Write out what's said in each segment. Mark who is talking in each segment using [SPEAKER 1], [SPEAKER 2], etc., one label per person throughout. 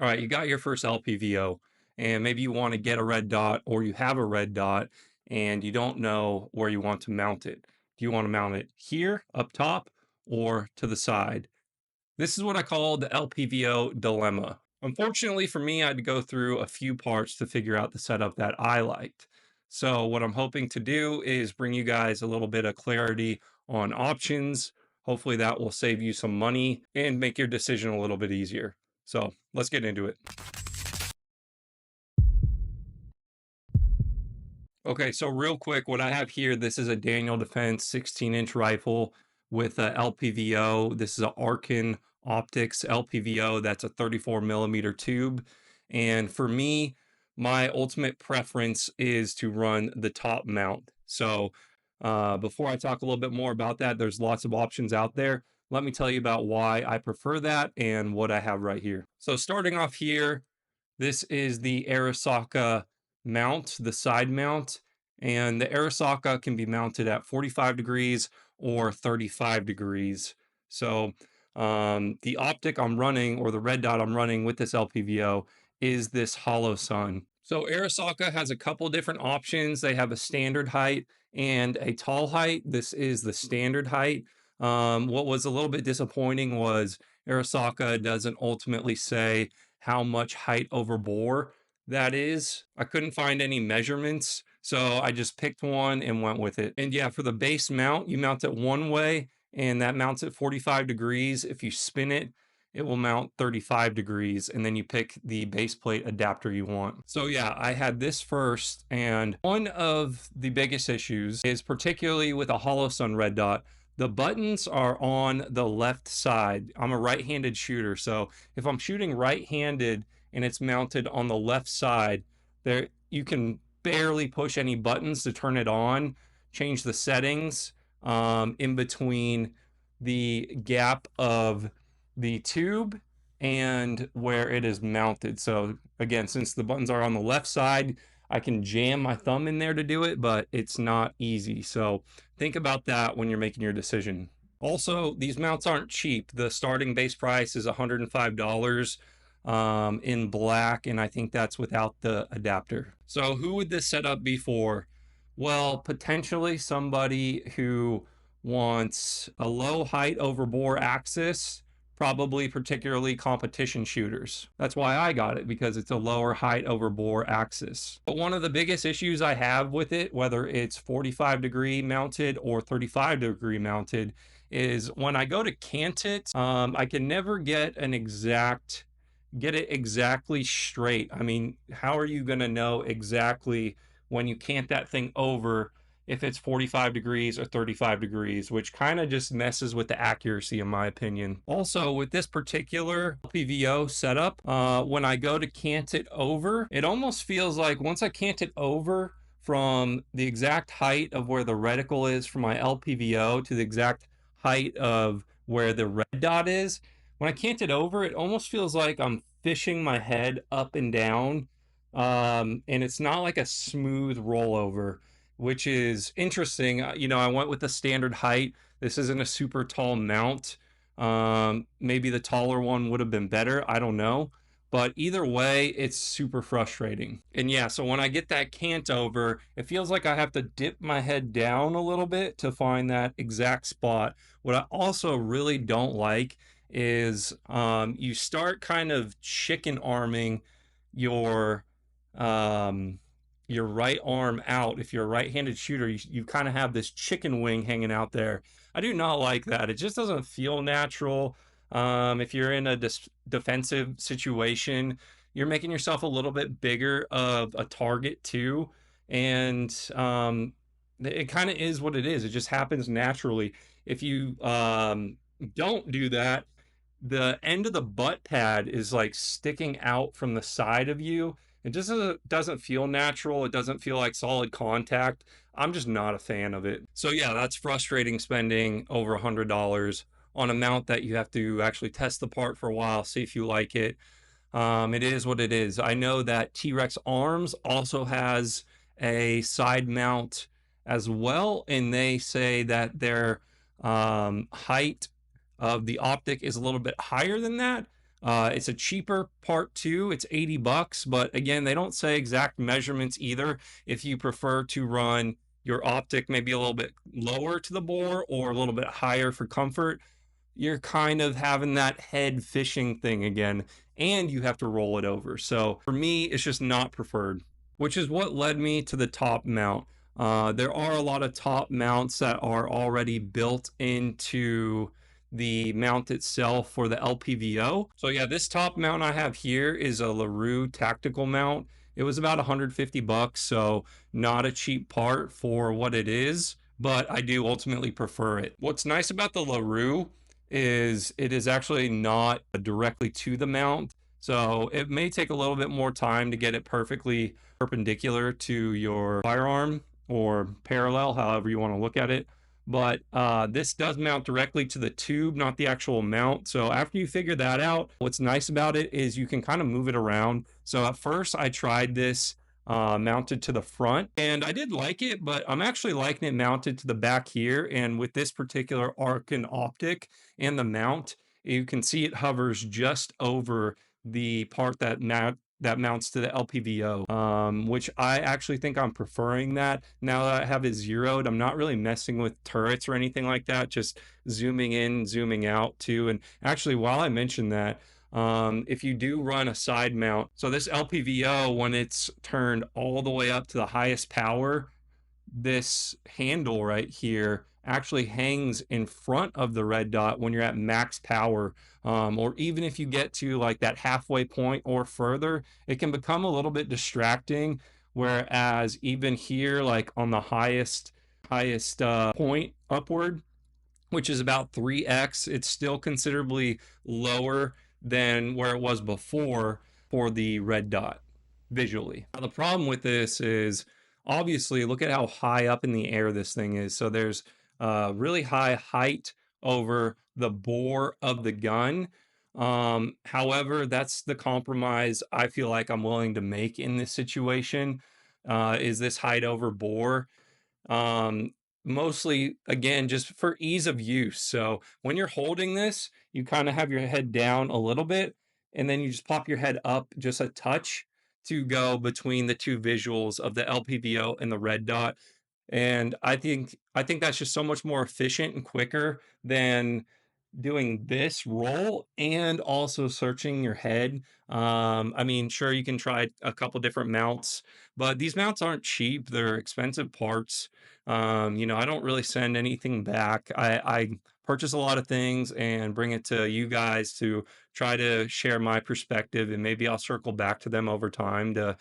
[SPEAKER 1] All right, you got your first LPVO, and maybe you want to get a red dot or you have a red dot and you don't know where you want to mount it. Do you want to mount it here, up top, or to the side? This is what I call the LPVO dilemma. Unfortunately for me, I had to go through a few parts to figure out the setup that I liked. So, what I'm hoping to do is bring you guys a little bit of clarity on options. Hopefully, that will save you some money and make your decision a little bit easier. So, let's get into it. Okay, so real quick, what I have here, this is a Daniel Defense 16-inch rifle with a LPVO. This is a Arkin Optics LPVO. That's a 34 millimeter tube. And for me, my ultimate preference is to run the top mount. So before I talk a little bit more about that, there's lots of options out there. Let me tell you about why I prefer that and what I have right here. So starting off here, this is the Arisaka mount, the side mount, and the Arisaka can be mounted at 45 degrees or 35 degrees. So the optic I'm running, or the red dot I'm running with this LPVO, is this hollow sun. So Arisaka has a couple different options. They have a standard height and a tall height. This is the standard height. What was a little bit disappointing was Arisaka doesn't ultimately say how much height over bore that is. I couldn't find any measurements, so I just picked one and went with it. And yeah, for the base mount, you mount it one way, and that mounts at 45 degrees. If you spin it, it will mount 35 degrees, and then you pick the base plate adapter you want. So yeah, I had this first, and one of the biggest issues is, particularly with a hollow sun red dot, the buttons are on the left side. I'm a right-handed shooter, so if I'm shooting right-handed and it's mounted on the left side, there you can barely push any buttons to turn it on, change the settings in between the gap of the tube and where it is mounted. So again, since the buttons are on the left side, I can jam my thumb in there to do it, but it's not easy. So think about that when you're making your decision. Also, these mounts aren't cheap. The starting base price is $105 in black, and I think that's without the adapter. So who would this setup be for? Well, potentially somebody who wants a low height over bore axis, probably particularly competition shooters. That's why I got it, because it's a lower height over bore axis. But one of the biggest issues I have with it, whether it's 45 degree mounted or 35 degree mounted, is when I go to cant it, I can never get it exactly straight. I mean, how are you going to know exactly when you cant that thing over if it's 45 degrees or 35 degrees, which kind of just messes with the accuracy, in my opinion. Also, with this particular LPVO setup, when I go to cant it over, it almost feels like once I cant it over from the exact height of where the reticle is for my LPVO to the exact height of where the red dot is, when I cant it over, it almost feels like I'm fishing my head up and down, and it's not like a smooth rollover, which is interesting. You know, I went with the standard height. This isn't a super tall mount. Maybe the taller one would have been better. I don't know. But either way, it's super frustrating. And yeah, so when I get that cant over, it feels like I have to dip my head down a little bit to find that exact spot. What I also really don't like is you start kind of chicken arming your right arm out. If you're a right-handed shooter, you kind of have this chicken wing hanging out there. I do not like that. It just doesn't feel natural. If you're in a defensive situation, you're making yourself a little bit bigger of a target too, and it kind of is what it is. It just happens naturally. If you don't do that, the end of the butt pad is like sticking out from the side of you. It just doesn't feel natural. It doesn't feel like solid contact. I'm just not a fan of it. So yeah, that's frustrating, spending over $100 on a mount that you have to actually test the part for a while, see if you like it. It is what it is. I know that T-Rex Arms also has a side mount as well, and they say that their height of the optic is a little bit higher than that. It's a cheaper part too. It's 80 bucks, but again, they don't say exact measurements either. If you prefer to run your optic maybe a little bit lower to the bore or a little bit higher for comfort, you're kind of having that head fishing thing again, and you have to roll it over. So for me, it's just not preferred, which is what led me to the top mount. There are a lot of top mounts that are already built into the mount itself for the LPVO. So yeah, this top mount I have here is a LaRue tactical mount. It was about 150 bucks, so not a cheap part for what it is, but I do ultimately prefer it. What's nice about the LaRue is it is actually not directly to the mount. So it may take a little bit more time to get it perfectly perpendicular to your firearm or parallel, however you want to look at it. But this does mount directly to the tube, not the actual mount. So after you figure that out, what's nice about it is you can kind of move it around. So at first I tried this mounted to the front, and I did like it, but I'm actually liking it mounted to the back here. And with this particular Arkin optic and the mount, you can see it hovers just over the part that mounts to the LPVO, which I actually think I'm preferring that. Now that I have it zeroed, I'm not really messing with turrets or anything like that, just zooming in, zooming out too. And actually, while I mentioned that, if you do run a side mount, so this LPVO, when it's turned all the way up to the highest power, this handle right here actually hangs in front of the red dot when you're at max power, or even if you get to like that halfway point or further, it can become a little bit distracting. Whereas even here, like on the highest point upward, which is about 3x, it's still considerably lower than where it was before for the red dot visually. Now, the problem with this is obviously look at how high up in the air this thing is. So there's really high height over the bore of the gun. However, that's the compromise I feel like I'm willing to make in this situation, is this height over bore. Um, Mostly, again, just for ease of use. So when you're holding this, you kind of have your head down a little bit, and then you just pop your head up just a touch to go between the two visuals of the LPVO and the red dot. And I think that's just so much more efficient and quicker than doing this roll and also searching your head. I mean, sure, you can try a couple different mounts, but these mounts aren't cheap. They're expensive parts. I don't really send anything back. I purchase a lot of things and bring it to you guys to try to share my perspective, and maybe I'll circle back to them over time to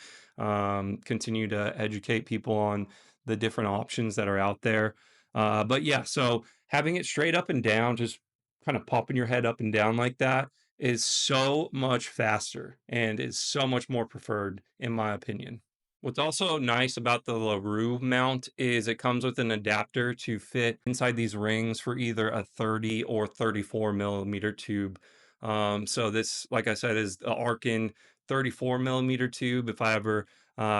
[SPEAKER 1] continue to educate people on the different options that are out there. But yeah, so having it straight up and down, just kind of popping your head up and down like that, is so much faster and is so much more preferred, in my opinion. What's also nice about the LaRue mount is it comes with an adapter to fit inside these rings for either a 30 or 34 millimeter tube. So this, like I said, is the Arkin 34 millimeter tube. If I ever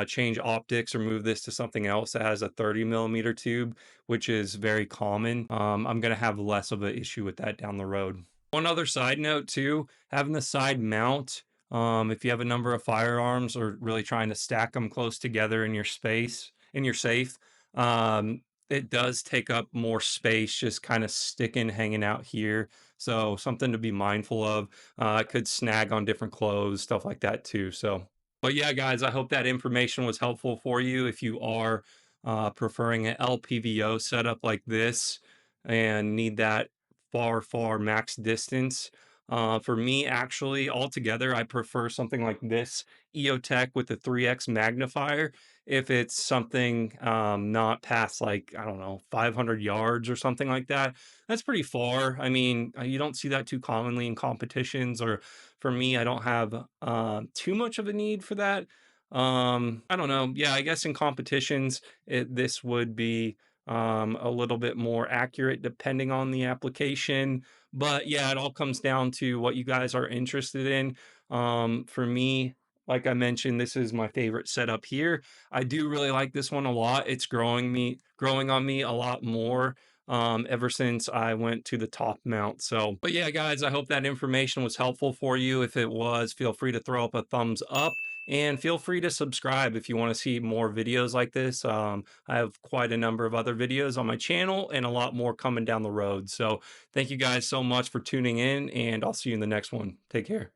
[SPEAKER 1] change optics or move this to something else that has a 30 millimeter tube, which is very common, I'm going to have less of an issue with that down the road. One other side note too, having the side mount, if you have a number of firearms or really trying to stack them close together in your space, in your safe, it does take up more space just kind of sticking, hanging out here. So something to be mindful of. It could snag on different clothes, stuff like that too. So, but yeah, guys, I hope that information was helpful for you. If you are preferring an LPVO setup like this and need that far max distance, for me, actually, altogether, I prefer something like this EOTech with the 3x magnifier. If it's something not past, like, I don't know, 500 yards or something like that, that's pretty far. I mean, you don't see that too commonly in competitions, or for me, I don't have too much of a need for that. I don't know. Yeah, I guess in competitions, this would be a little bit more accurate depending on the application. But yeah, it all comes down to what you guys are interested in. For me, like I mentioned, this is my favorite setup here. I do really like this one a lot. It's growing on me a lot more. ever since I went to the top mount. So, but yeah, guys, I hope that information was helpful for you. If it was, feel free to throw up a thumbs up. And feel free to subscribe if you want to see more videos like this. I have quite a number of other videos on my channel and a lot more coming down the road. So thank you guys so much for tuning in, and I'll see you in the next one. Take care.